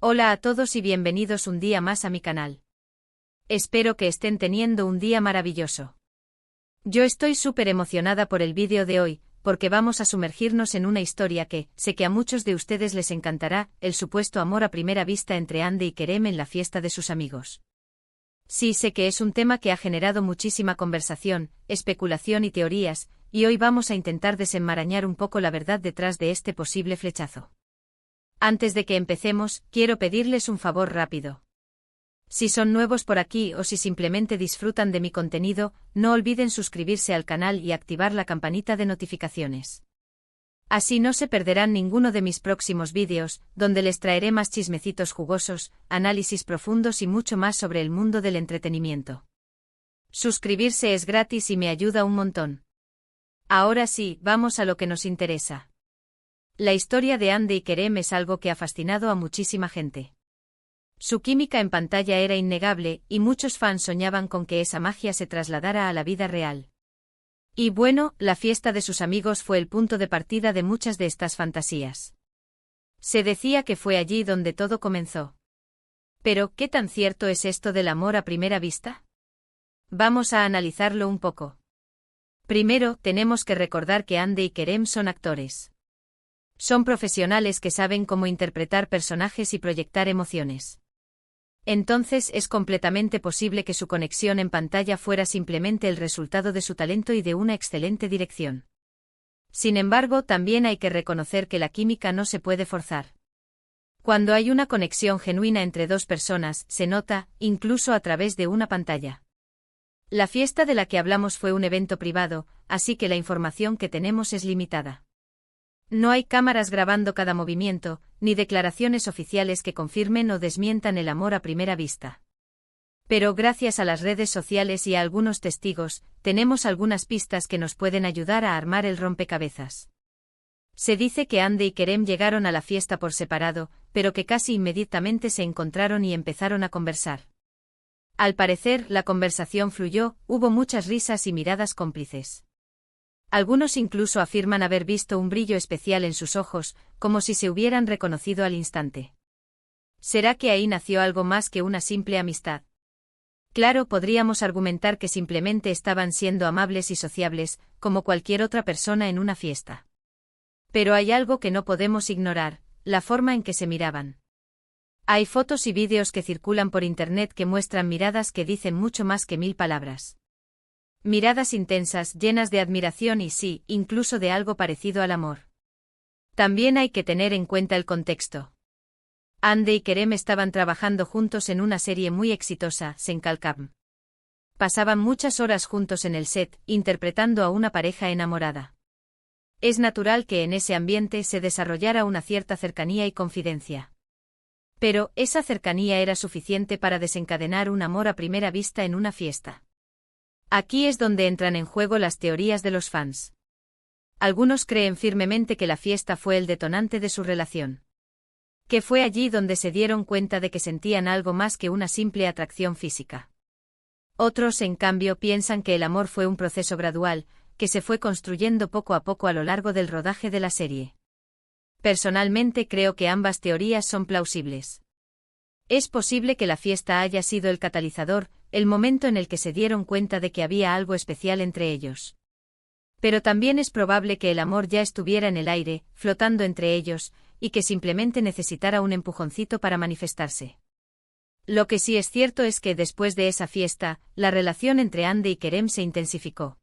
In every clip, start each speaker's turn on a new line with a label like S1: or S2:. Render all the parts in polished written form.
S1: Hola a todos y bienvenidos un día más a mi canal. Espero que estén teniendo un día maravilloso. Yo estoy súper emocionada por el vídeo de hoy, porque vamos a sumergirnos en una historia que, sé que a muchos de ustedes les encantará, el supuesto amor a primera vista entre Ande y Kerem en la fiesta de sus amigos. Sí, sé que es un tema que ha generado muchísima conversación, especulación y teorías, y hoy vamos a intentar desenmarañar un poco la verdad detrás de este posible flechazo. Antes de que empecemos, quiero pedirles un favor rápido. Si son nuevos por aquí o si simplemente disfrutan de mi contenido, no olviden suscribirse al canal y activar la campanita de notificaciones. Así no se perderán ninguno de mis próximos vídeos, donde les traeré más chismecitos jugosos, análisis profundos y mucho más sobre el mundo del entretenimiento. Suscribirse es gratis y me ayuda un montón. Ahora sí, vamos a lo que nos interesa. La historia de Ande y Kerem es algo que ha fascinado a muchísima gente. Su química en pantalla era innegable, y muchos fans soñaban con que esa magia se trasladara a la vida real. Y bueno, la fiesta de sus amigos fue el punto de partida de muchas de estas fantasías. Se decía que fue allí donde todo comenzó. Pero, ¿qué tan cierto es esto del amor a primera vista? Vamos a analizarlo un poco. Primero, tenemos que recordar que Ande y Kerem son actores. Son profesionales que saben cómo interpretar personajes y proyectar emociones. Entonces es completamente posible que su conexión en pantalla fuera simplemente el resultado de su talento y de una excelente dirección. Sin embargo, también hay que reconocer que la química no se puede forzar. Cuando hay una conexión genuina entre dos personas, se nota, incluso a través de una pantalla. La fiesta de la que hablamos fue un evento privado, así que la información que tenemos es limitada. No hay cámaras grabando cada movimiento, ni declaraciones oficiales que confirmen o desmientan el amor a primera vista. Pero gracias a las redes sociales y a algunos testigos, tenemos algunas pistas que nos pueden ayudar a armar el rompecabezas. Se dice que Ande y Kerem llegaron a la fiesta por separado, pero que casi inmediatamente se encontraron y empezaron a conversar. Al parecer, la conversación fluyó, hubo muchas risas y miradas cómplices. Algunos incluso afirman haber visto un brillo especial en sus ojos, como si se hubieran reconocido al instante. ¿Será que ahí nació algo más que una simple amistad? Claro, podríamos argumentar que simplemente estaban siendo amables y sociables, como cualquier otra persona en una fiesta. Pero hay algo que no podemos ignorar, la forma en que se miraban. Hay fotos y vídeos que circulan por internet que muestran miradas que dicen mucho más que 1000 palabras. Miradas intensas, llenas de admiración y sí, incluso de algo parecido al amor. También hay que tener en cuenta el contexto. Ande y Kerem estaban trabajando juntos en una serie muy exitosa, Senkalkam. Pasaban muchas horas juntos en el set, interpretando a una pareja enamorada. Es natural que en ese ambiente se desarrollara una cierta cercanía y confidencia. Pero, esa cercanía era suficiente para desencadenar un amor a primera vista en una fiesta. Aquí es donde entran en juego las teorías de los fans. Algunos creen firmemente que la fiesta fue el detonante de su relación. Que fue allí donde se dieron cuenta de que sentían algo más que una simple atracción física. Otros, en cambio, piensan que el amor fue un proceso gradual, que se fue construyendo poco a poco a lo largo del rodaje de la serie. Personalmente creo que ambas teorías son plausibles. Es posible que la fiesta haya sido el catalizador, el momento en el que se dieron cuenta de que había algo especial entre ellos. Pero también es probable que el amor ya estuviera en el aire, flotando entre ellos, y que simplemente necesitara un empujoncito para manifestarse. Lo que sí es cierto es que después de esa fiesta, la relación entre Ande y Kerem se intensificó.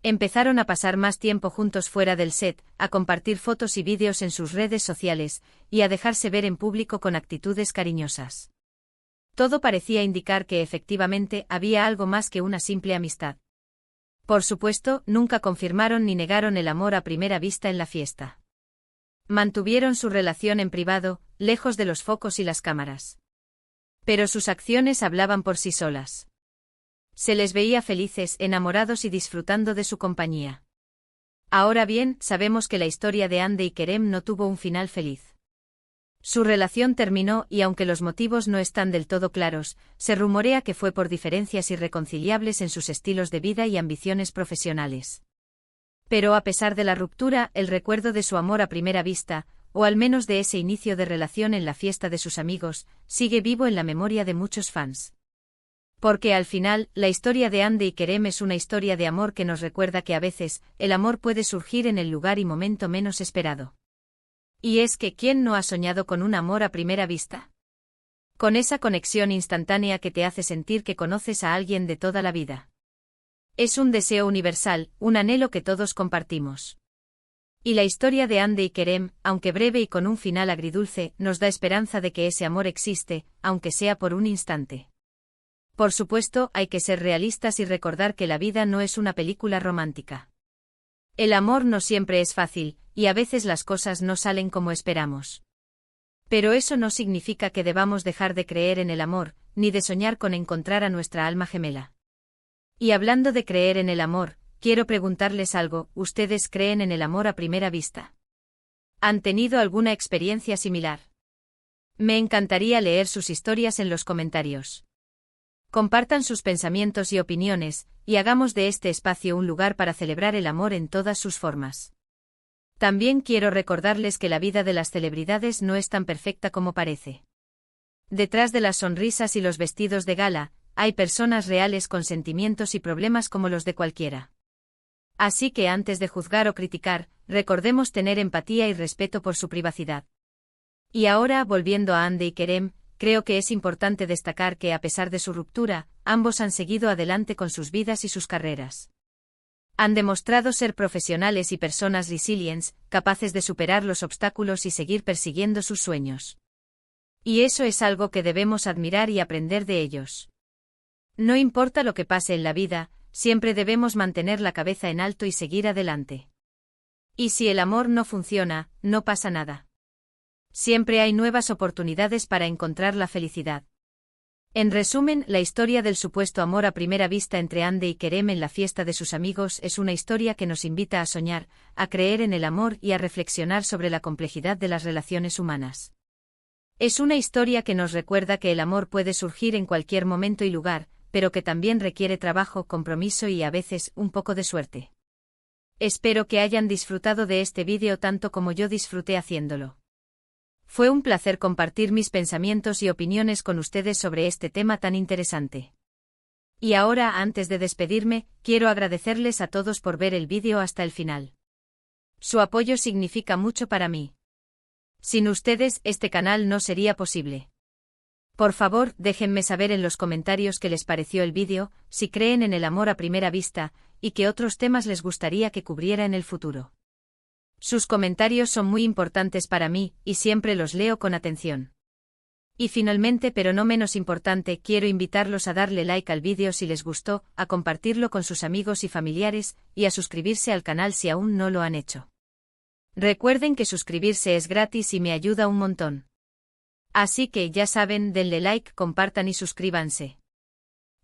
S1: Empezaron a pasar más tiempo juntos fuera del set, a compartir fotos y vídeos en sus redes sociales, y a dejarse ver en público con actitudes cariñosas. Todo parecía indicar que efectivamente había algo más que una simple amistad. Por supuesto, nunca confirmaron ni negaron el amor a primera vista en la fiesta. Mantuvieron su relación en privado, lejos de los focos y las cámaras. Pero sus acciones hablaban por sí solas. Se les veía felices, enamorados y disfrutando de su compañía. Ahora bien, sabemos que la historia de Ande y Kerem no tuvo un final feliz. Su relación terminó y aunque los motivos no están del todo claros, se rumorea que fue por diferencias irreconciliables en sus estilos de vida y ambiciones profesionales. Pero a pesar de la ruptura, el recuerdo de su amor a primera vista, o al menos de ese inicio de relación en la fiesta de sus amigos, sigue vivo en la memoria de muchos fans. Porque al final, la historia de Hande y Kerem es una historia de amor que nos recuerda que a veces, el amor puede surgir en el lugar y momento menos esperado. Y es que ¿quién no ha soñado con un amor a primera vista? Con esa conexión instantánea que te hace sentir que conoces a alguien de toda la vida. Es un deseo universal, un anhelo que todos compartimos. Y la historia de Hande y Kerem, aunque breve y con un final agridulce, nos da esperanza de que ese amor existe, aunque sea por un instante. Por supuesto, hay que ser realistas y recordar que la vida no es una película romántica. El amor no siempre es fácil, y a veces las cosas no salen como esperamos. Pero eso no significa que debamos dejar de creer en el amor, ni de soñar con encontrar a nuestra alma gemela. Y hablando de creer en el amor, quiero preguntarles algo, ¿ustedes creen en el amor a primera vista? ¿Han tenido alguna experiencia similar? Me encantaría leer sus historias en los comentarios. Compartan sus pensamientos y opiniones, y hagamos de este espacio un lugar para celebrar el amor en todas sus formas. También quiero recordarles que la vida de las celebridades no es tan perfecta como parece. Detrás de las sonrisas y los vestidos de gala, hay personas reales con sentimientos y problemas como los de cualquiera. Así que antes de juzgar o criticar, recordemos tener empatía y respeto por su privacidad. Y ahora, volviendo a Hande y Kerem, creo que es importante destacar que a pesar de su ruptura, ambos han seguido adelante con sus vidas y sus carreras. Han demostrado ser profesionales y personas resilientes, capaces de superar los obstáculos y seguir persiguiendo sus sueños. Y eso es algo que debemos admirar y aprender de ellos. No importa lo que pase en la vida, siempre debemos mantener la cabeza en alto y seguir adelante. Y si el amor no funciona, no pasa nada. Siempre hay nuevas oportunidades para encontrar la felicidad. En resumen, la historia del supuesto amor a primera vista entre Hande y Kerem en la fiesta de sus amigos es una historia que nos invita a soñar, a creer en el amor y a reflexionar sobre la complejidad de las relaciones humanas. Es una historia que nos recuerda que el amor puede surgir en cualquier momento y lugar, pero que también requiere trabajo, compromiso y a veces un poco de suerte. Espero que hayan disfrutado de este vídeo tanto como yo disfruté haciéndolo. Fue un placer compartir mis pensamientos y opiniones con ustedes sobre este tema tan interesante. Y ahora, antes de despedirme, quiero agradecerles a todos por ver el vídeo hasta el final. Su apoyo significa mucho para mí. Sin ustedes, este canal no sería posible. Por favor, déjenme saber en los comentarios qué les pareció el vídeo, si creen en el amor a primera vista, y qué otros temas les gustaría que cubriera en el futuro. Sus comentarios son muy importantes para mí, y siempre los leo con atención. Y finalmente, pero no menos importante, quiero invitarlos a darle like al vídeo si les gustó, a compartirlo con sus amigos y familiares, y a suscribirse al canal si aún no lo han hecho. Recuerden que suscribirse es gratis y me ayuda un montón. Así que ya saben, denle like, compartan y suscríbanse.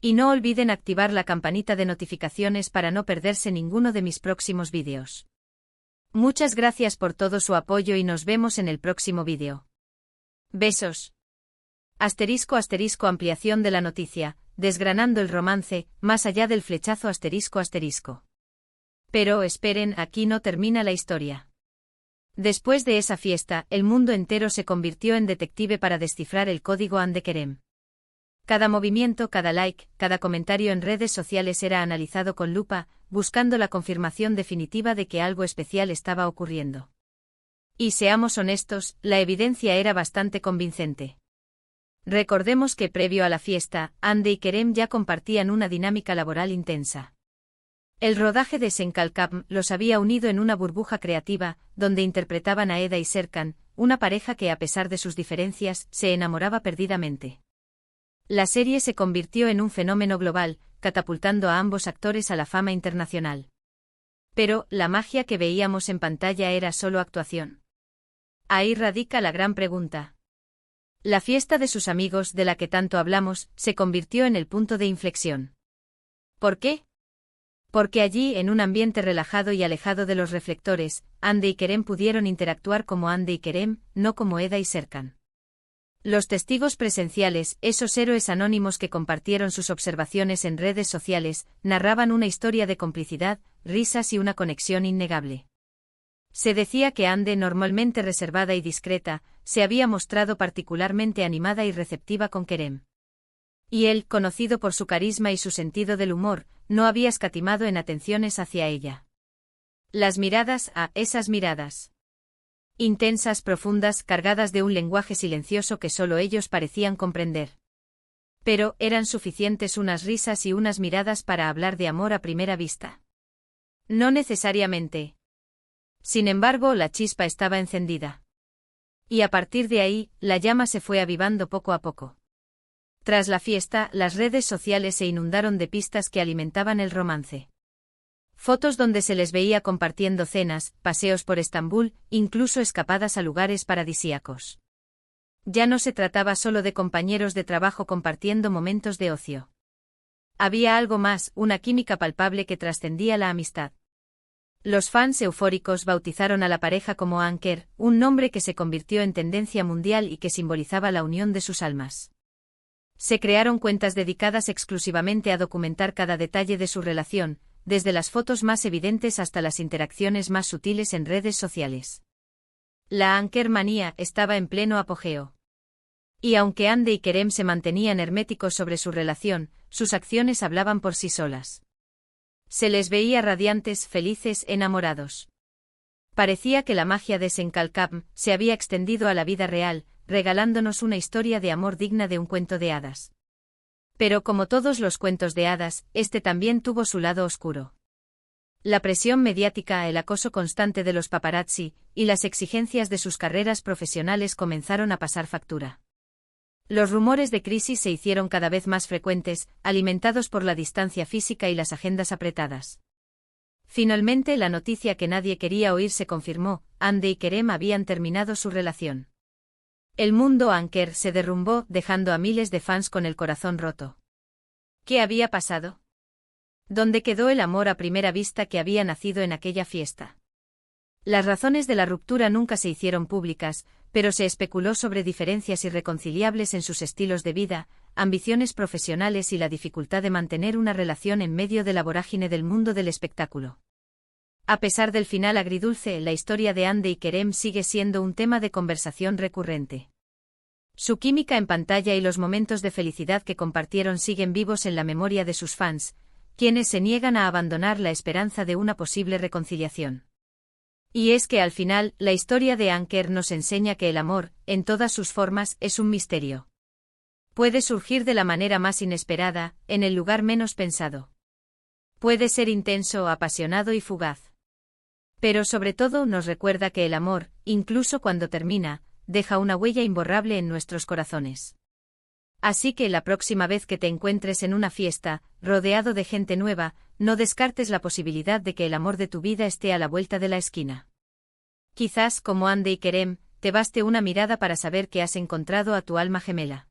S1: Y no olviden activar la campanita de notificaciones para no perderse ninguno de mis próximos vídeos. Muchas gracias por todo su apoyo y nos vemos en el próximo vídeo. Besos. *** ampliación de la noticia, desgranando el romance, más allá del flechazo ***. Pero esperen, aquí no termina la historia. Después de esa fiesta, el mundo entero se convirtió en detective para descifrar el código Hande Kerem. Cada movimiento, cada like, cada comentario en redes sociales era analizado con lupa, buscando la confirmación definitiva de que algo especial estaba ocurriendo. Y seamos honestos, la evidencia era bastante convincente. Recordemos que previo a la fiesta, Hande y Kerem ya compartían una dinámica laboral intensa. El rodaje de Senkalkam los había unido en una burbuja creativa, donde interpretaban a Eda y Serkan, una pareja que a pesar de sus diferencias, se enamoraba perdidamente. La serie se convirtió en un fenómeno global, catapultando a ambos actores a la fama internacional. Pero, ¿la magia que veíamos en pantalla era solo actuación? Ahí radica la gran pregunta. La fiesta de sus amigos, de la que tanto hablamos, se convirtió en el punto de inflexión. ¿Por qué? Porque allí, en un ambiente relajado y alejado de los reflectores, Hande y Kerem pudieron interactuar como Hande y Kerem, no como Eda y Serkan. Los testigos presenciales, esos héroes anónimos que compartieron sus observaciones en redes sociales, narraban una historia de complicidad, risas y una conexión innegable. Se decía que Ande, normalmente reservada y discreta, se había mostrado particularmente animada y receptiva con Kerem. Y él, conocido por su carisma y su sentido del humor, no había escatimado en atenciones hacia ella. Las miradas, esas miradas. Intensas, profundas, cargadas de un lenguaje silencioso que solo ellos parecían comprender. Pero, ¿eran suficientes unas risas y unas miradas para hablar de amor a primera vista? No necesariamente. Sin embargo, la chispa estaba encendida. Y a partir de ahí, la llama se fue avivando poco a poco. Tras la fiesta, las redes sociales se inundaron de pistas que alimentaban el romance. Fotos donde se les veía compartiendo cenas, paseos por Estambul, incluso escapadas a lugares paradisíacos. Ya no se trataba solo de compañeros de trabajo compartiendo momentos de ocio. Había algo más, una química palpable que trascendía la amistad. Los fans eufóricos bautizaron a la pareja como Anker, un nombre que se convirtió en tendencia mundial y que simbolizaba la unión de sus almas. Se crearon cuentas dedicadas exclusivamente a documentar cada detalle de su relación, desde las fotos más evidentes hasta las interacciones más sutiles en redes sociales. La Ankermanía estaba en pleno apogeo. Y aunque Ande y Kerem se mantenían herméticos sobre su relación, sus acciones hablaban por sí solas. Se les veía radiantes, felices, enamorados. Parecía que la magia de Senkalkam se había extendido a la vida real, regalándonos una historia de amor digna de un cuento de hadas. Pero como todos los cuentos de hadas, este también tuvo su lado oscuro. La presión mediática, el acoso constante de los paparazzi, y las exigencias de sus carreras profesionales comenzaron a pasar factura. Los rumores de crisis se hicieron cada vez más frecuentes, alimentados por la distancia física y las agendas apretadas. Finalmente, la noticia que nadie quería oír se confirmó: Ande y Kerem habían terminado su relación. El mundo Anker se derrumbó, dejando a miles de fans con el corazón roto. ¿Qué había pasado? ¿Dónde quedó el amor a primera vista que había nacido en aquella fiesta? Las razones de la ruptura nunca se hicieron públicas, pero se especuló sobre diferencias irreconciliables en sus estilos de vida, ambiciones profesionales y la dificultad de mantener una relación en medio de la vorágine del mundo del espectáculo. A pesar del final agridulce, la historia de Ande y Kerem sigue siendo un tema de conversación recurrente. Su química en pantalla y los momentos de felicidad que compartieron siguen vivos en la memoria de sus fans, quienes se niegan a abandonar la esperanza de una posible reconciliación. Y es que al final, la historia de Anker nos enseña que el amor, en todas sus formas, es un misterio. Puede surgir de la manera más inesperada, en el lugar menos pensado. Puede ser intenso, apasionado y fugaz. Pero sobre todo nos recuerda que el amor, incluso cuando termina, deja una huella imborrable en nuestros corazones. Así que la próxima vez que te encuentres en una fiesta, rodeado de gente nueva, no descartes la posibilidad de que el amor de tu vida esté a la vuelta de la esquina. Quizás, como Ande y Kerem, te baste una mirada para saber que has encontrado a tu alma gemela.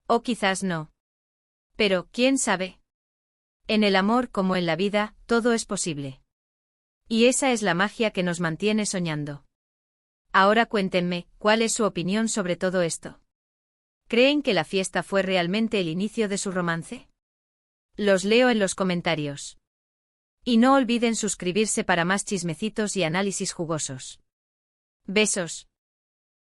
S1: O quizás no. Pero, ¿quién sabe? En el amor como en la vida, todo es posible. Y esa es la magia que nos mantiene soñando. Ahora cuéntenme, ¿cuál es su opinión sobre todo esto? ¿Creen que la fiesta fue realmente el inicio de su romance? Los leo en los comentarios. Y no olviden suscribirse para más chismecitos y análisis jugosos. Besos.